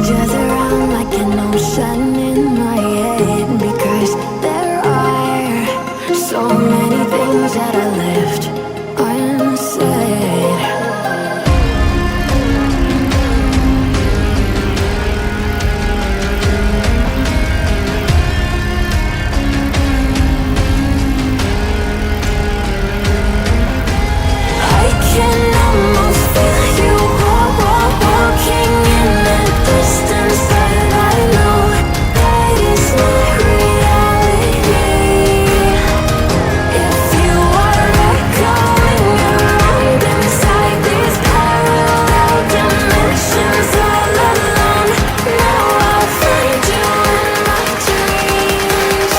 rages around like an ocean in my head, because there are so many things that I left unsaid. I can almost feel you walking in the distance, but I know that it's not reality. If you are echoing around inside these parallel dimensions all alone, now I'll find you in my dreams.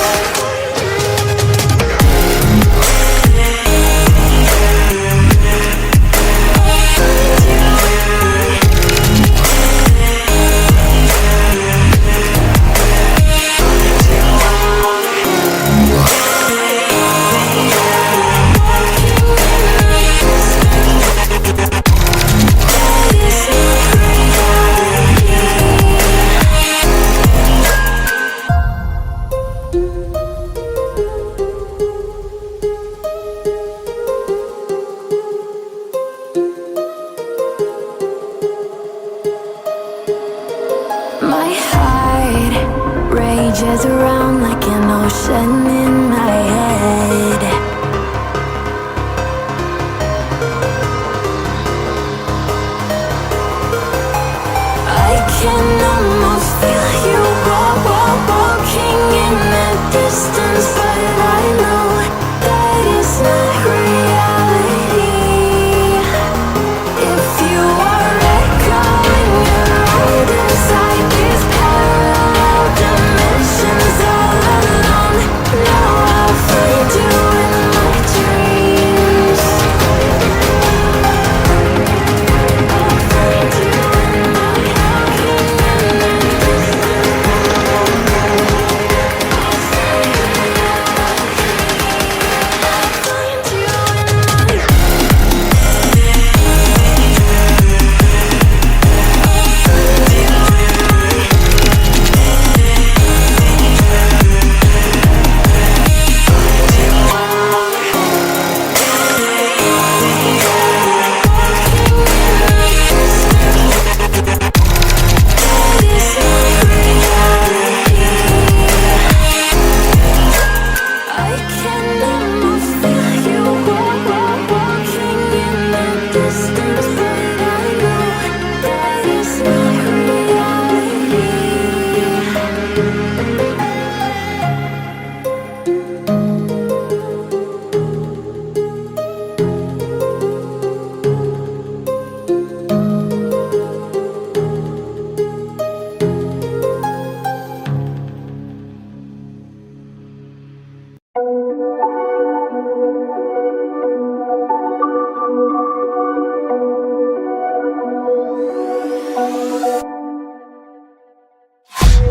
My heart rages around like an ocean in my head. I can almost feel you walking in the distance, but I know that it's not reality. If you are echoing around inside these parallel dimensions all alone, now I'll find you in my dreams. I'll find you in my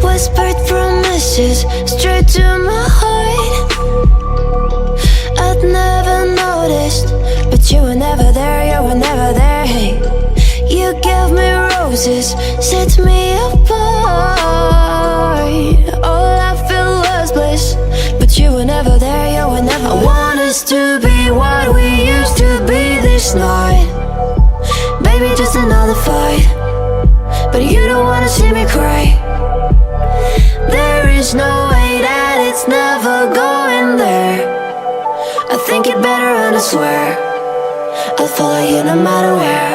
whispered promises straight to my heart. I'd never noticed, but you were never there, you were never there. Hey, you gave me roses, set me apart. All I felt was bliss, but you were never there, you were never. I want us to be what we used to be this night. Baby, just another fight, but you don't wanna see me cry. There is no way that it's never going there. I think it better and I swear I'll follow you no matter where.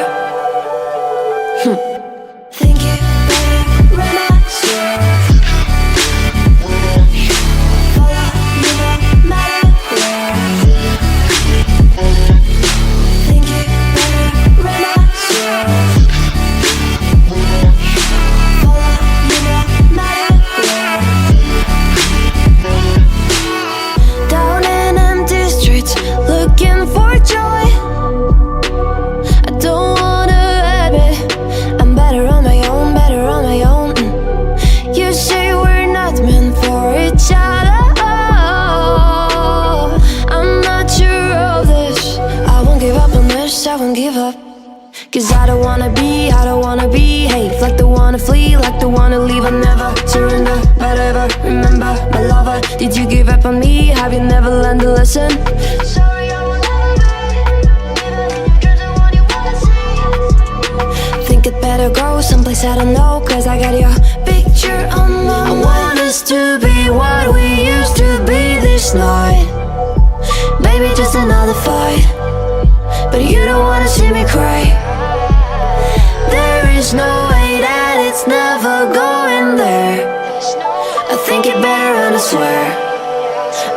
Think it better and I swear follow you no matter where. Think it better and I swear follow you no matter where. Down in empty streets, looking for joy. I don't like the one to leave. I never surrender, but ever remember my lover. Did you give up on me? Have you never learned a lesson? Sorry, I will never be even in your dreams the one you wanna see. Think it better go someplace I don't know, cause I got your picture on my mind. I want us to be what we used to be this night. Maybe just another fight, but you don't wanna see me cry. There is no way that it's never going there. I think it better and I swear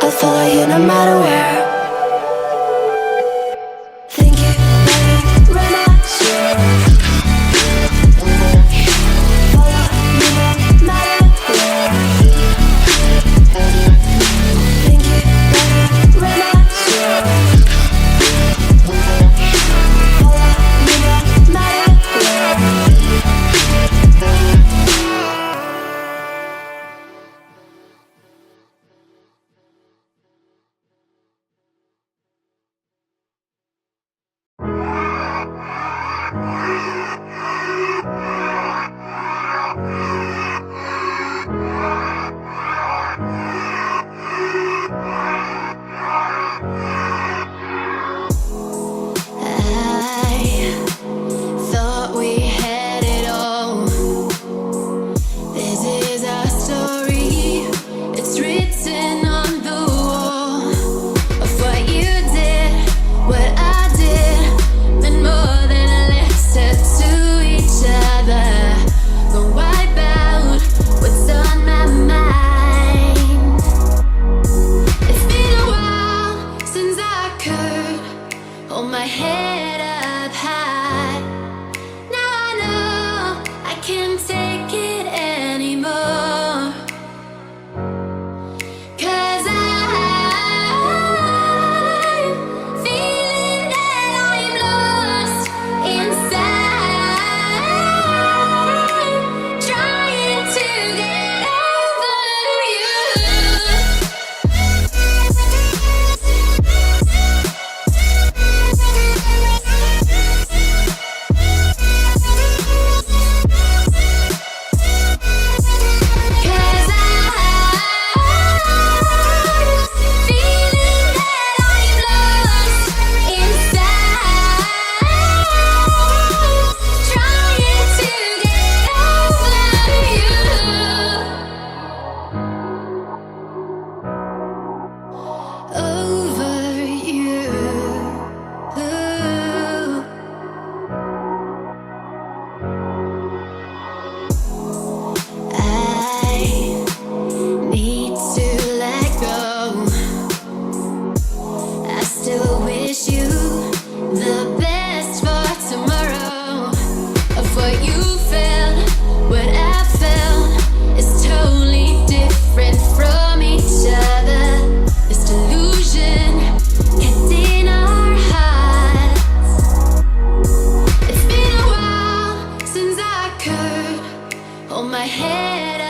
I'll follow you no matter where. Think it better and I swear follow you no matter where. Think it better and I swear follow you no matter where. I thought we had it all. This is our story. It's written on the wall of what you did, what I did, meant more than a letter to each other. Gonna wipe out what's on my mind. It's been a while since I could hold my head up high. Now I know I can't take it anymore. 'Cause I'm feeling that I'm lost inside, trying to get over you. Hold my head